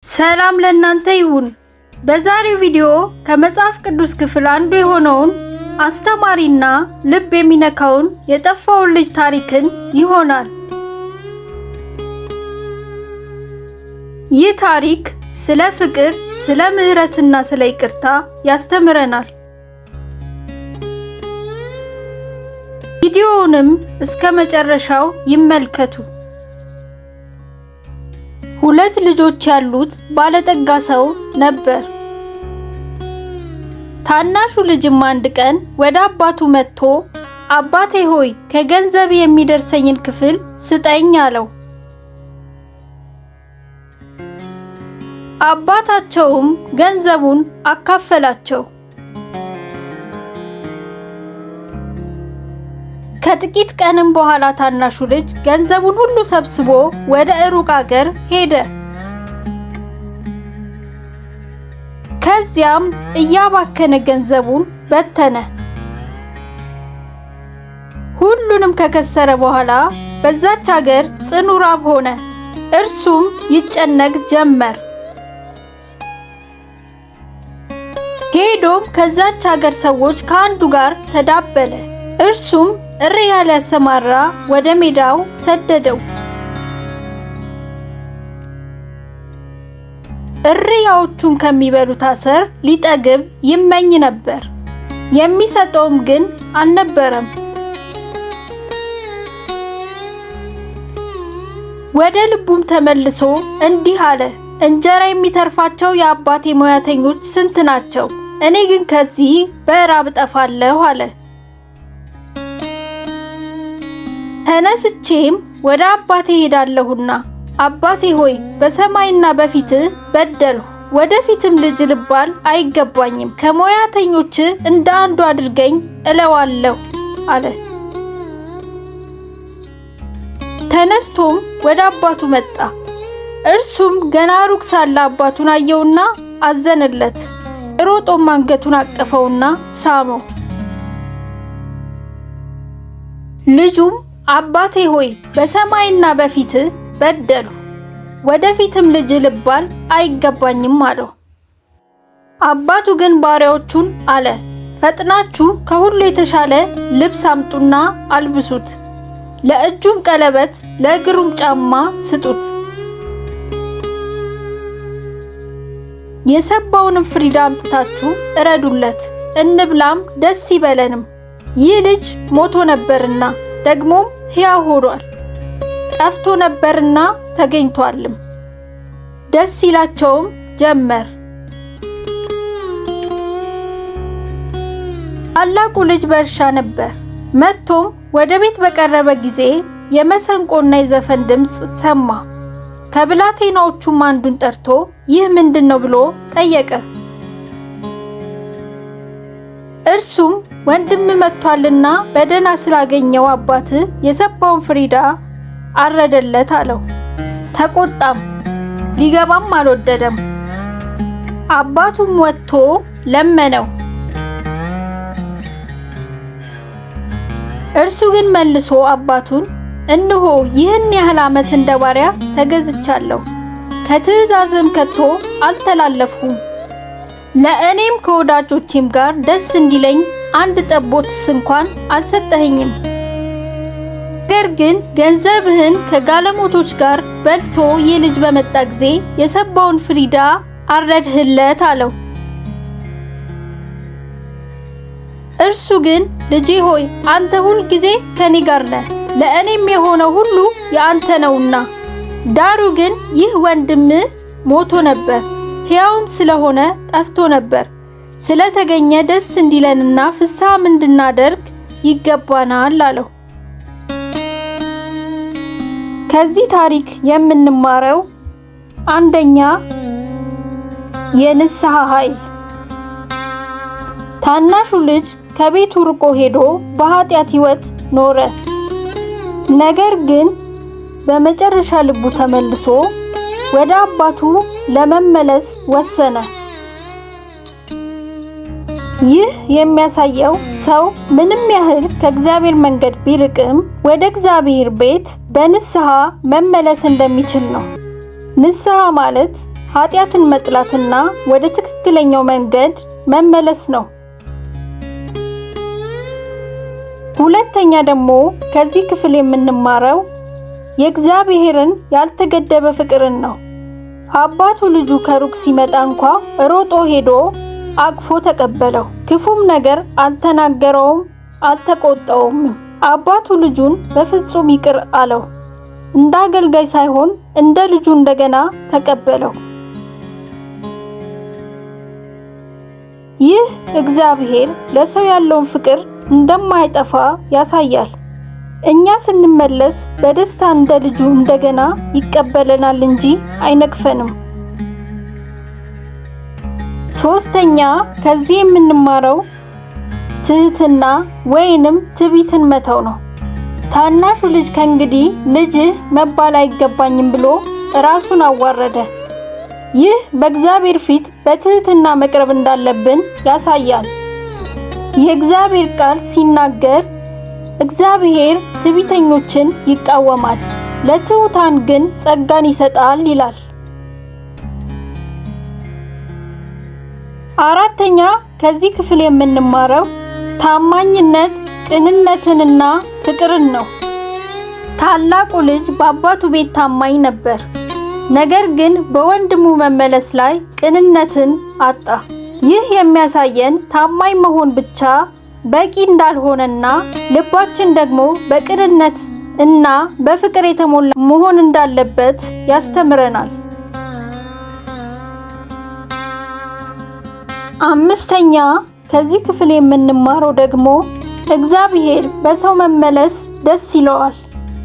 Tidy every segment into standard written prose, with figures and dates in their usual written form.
ሰላም ለእናንተ ይሁን። በዛሬው ቪዲዮ ከመጽሐፍ ቅዱስ ክፍል አንዱ የሆነውን አስተማሪና ልብ የሚነካውን የጠፋውን ልጅ ታሪክን ይሆናል። ይህ ታሪክ ስለ ፍቅር፣ ስለ ምህረትና ስለ ይቅርታ ያስተምረናል። ቪዲዮውንም እስከ መጨረሻው ይመልከቱ። ሁለት ልጆች ያሉት ባለጠጋ ሰው ነበር። ታናሹ ልጅም አንድ ቀን ወደ አባቱ መጥቶ አባቴ ሆይ ከገንዘብ የሚደርሰኝን ክፍል ስጠኝ አለው። አባታቸውም ገንዘቡን አካፈላቸው። ከጥቂት ቀንም በኋላ ታናሹ ልጅ ገንዘቡን ሁሉ ሰብስቦ ወደ ሩቅ አገር ሄደ። ከዚያም እያባከነ ገንዘቡን በተነ። ሁሉንም ከከሰረ በኋላ በዛች አገር ጽኑ ራብ ሆነ። እርሱም ይጨነቅ ጀመር። ሄዶም ከዛች አገር ሰዎች ከአንዱ ጋር ተዳበለ። እርሱም እሪያ ሊያሰማራ ወደ ሜዳው ሰደደው። እሪያዎቹም ከሚበሉት አሰር ሊጠግብ ይመኝ ነበር፣ የሚሰጠውም ግን አልነበረም። ወደ ልቡም ተመልሶ እንዲህ አለ፣ እንጀራ የሚተርፋቸው የአባቴ ሙያተኞች ስንት ናቸው? እኔ ግን ከዚህ በራብ እጠፋለሁ አለ። ተነስቼም ወደ አባቴ ሄዳለሁና አባቴ ሆይ በሰማይና በፊትህ በደልሁ፣ ወደፊትም ልጅ ልባል አይገባኝም፣ ከሙያተኞች እንደ አንዱ አድርገኝ እለዋለሁ አለ። ተነስቶም ወደ አባቱ መጣ። እርሱም ገና ሩቅ ሳለ አባቱን አየውና አዘነለት። ሮጦም አንገቱን አቀፈውና ሳመው። ልጁም አባቴ ሆይ በሰማይና በፊትህ በደልሁ፣ ወደፊትም ልጅ ልባል አይገባኝም አለው። አባቱ ግን ባሪያዎቹን አለ፣ ፈጥናችሁ ከሁሉ የተሻለ ልብስ አምጡና አልብሱት፣ ለእጁም ቀለበት ለእግሩም ጫማ ስጡት፣ የሰባውንም ፍሪዳ አምጥታችሁ እረዱለት፣ እንብላም ደስ ይበለንም። ይህ ልጅ ሞቶ ነበርና ደግሞም ሕያው ሆኗል፣ ጠፍቶ ነበርና ተገኝቷልም። ደስ ይላቸውም ጀመር። ታላቁ ልጅ በእርሻ ነበር። መጥቶም ወደ ቤት በቀረበ ጊዜ የመሰንቆና የዘፈን ድምፅ ሰማ። ከብላቴናዎቹም አንዱን ጠርቶ ይህ ምንድነው ብሎ ጠየቀ። እርሱም ወንድም መጥቷልና በደህና ስላገኘው አባትህ የሰባውን ፍሪዳ አረደለት አለው። ተቆጣም፣ ሊገባም አልወደደም። አባቱም ወጥቶ ለመነው። እርሱ ግን መልሶ አባቱን እነሆ ይህን ያህል ዓመት እንደ ባሪያ ተገዝቻለሁ፣ ከትእዛዝም ከቶ አልተላለፍሁም። ለእኔም ከወዳጆቼም ጋር ደስ እንዲለኝ አንድ ጠቦትስ እንኳን አልሰጠኸኝም። ነገር ግን ገንዘብህን ከጋለሞቶች ጋር በልቶ ይህ ልጅ በመጣ ጊዜ የሰባውን ፍሪዳ አረድህለት አለው። እርሱ ግን ልጄ ሆይ አንተ ሁል ጊዜ ከኔ ጋር ነህ፣ ለእኔም የሆነው ሁሉ የአንተ ነውና፣ ዳሩ ግን ይህ ወንድምህ ሞቶ ነበር፣ ሕያውም ስለሆነ ጠፍቶ ነበር፣ ስለተገኘ ደስ እንዲለንና ፍስሐም እንድናደርግ ይገባናል አለው። ከዚህ ታሪክ የምንማረው አንደኛ፣ የንስሐ ኃይል። ታናሹ ልጅ ከቤቱ ርቆ ሄዶ በኃጢአት ሕይወት ኖረ። ነገር ግን በመጨረሻ ልቡ ተመልሶ ወደ አባቱ ለመመለስ ወሰነ። ይህ የሚያሳየው ሰው ምንም ያህል ከእግዚአብሔር መንገድ ቢርቅም ወደ እግዚአብሔር ቤት በንስሐ መመለስ እንደሚችል ነው። ንስሐ ማለት ኃጢአትን መጥላትና ወደ ትክክለኛው መንገድ መመለስ ነው። ሁለተኛ ደግሞ ከዚህ ክፍል የምንማረው የእግዚአብሔርን ያልተገደበ ፍቅርን ነው። አባቱ ልጁ ከሩቅ ሲመጣ እንኳ ሮጦ ሄዶ አቅፎ ተቀበለው። ክፉም ነገር አልተናገረውም፣ አልተቆጣውም። አባቱ ልጁን በፍጹም ይቅር አለው። እንደ አገልጋይ ሳይሆን እንደ ልጁ እንደገና ተቀበለው። ይህ እግዚአብሔር ለሰው ያለውን ፍቅር እንደማይጠፋ ያሳያል። እኛ ስንመለስ በደስታ እንደ ልጁ እንደገና ይቀበለናል እንጂ አይነቅፈንም። ሶስተኛ ከዚህ የምንማረው ትህትና ወይንም ትዕቢትን መተው ነው። ታናሹ ልጅ ከእንግዲህ ልጅህ መባል አይገባኝም ብሎ ራሱን አዋረደ። ይህ በእግዚአብሔር ፊት በትህትና መቅረብ እንዳለብን ያሳያል። የእግዚአብሔር ቃል ሲናገር እግዚአብሔር ትዕቢተኞችን ይቃወማል፣ ለትሑታን ግን ጸጋን ይሰጣል ይላል። አራተኛ ከዚህ ክፍል የምንማረው ታማኝነት፣ ቅንነትንና ፍቅርን ነው። ታላቁ ልጅ በአባቱ ቤት ታማኝ ነበር፣ ነገር ግን በወንድሙ መመለስ ላይ ቅንነትን አጣ። ይህ የሚያሳየን ታማኝ መሆን ብቻ በቂ እንዳልሆነና ልባችን ደግሞ በቅንነት እና በፍቅር የተሞላ መሆን እንዳለበት ያስተምረናል። አምስተኛ ከዚህ ክፍል የምንማረው ደግሞ እግዚአብሔር በሰው መመለስ ደስ ይለዋል።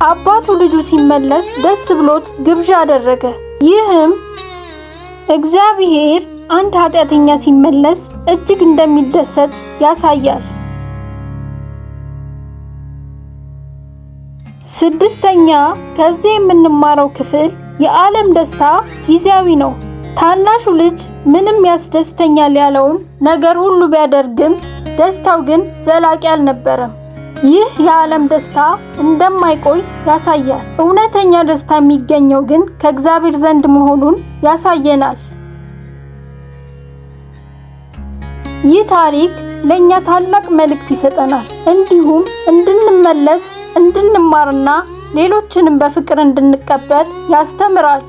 አባቱ ልጁ ሲመለስ ደስ ብሎት ግብዣ አደረገ። ይህም እግዚአብሔር አንድ ኃጢአተኛ ሲመለስ እጅግ እንደሚደሰት ያሳያል። ስድስተኛ ከዚህ የምንማረው ክፍል የዓለም ደስታ ጊዜያዊ ነው። ታናሹ ልጅ ምንም ያስደስተኛል ያለውን ነገር ሁሉ ቢያደርግም ደስታው ግን ዘላቂ አልነበረም። ይህ የዓለም ደስታ እንደማይቆይ ያሳያል። እውነተኛ ደስታ የሚገኘው ግን ከእግዚአብሔር ዘንድ መሆኑን ያሳየናል። ይህ ታሪክ ለኛ ታላቅ መልእክት ይሰጠናል። እንዲሁም እንድንመለስ፣ እንድንማርና ሌሎችንም በፍቅር እንድንቀበል ያስተምራል።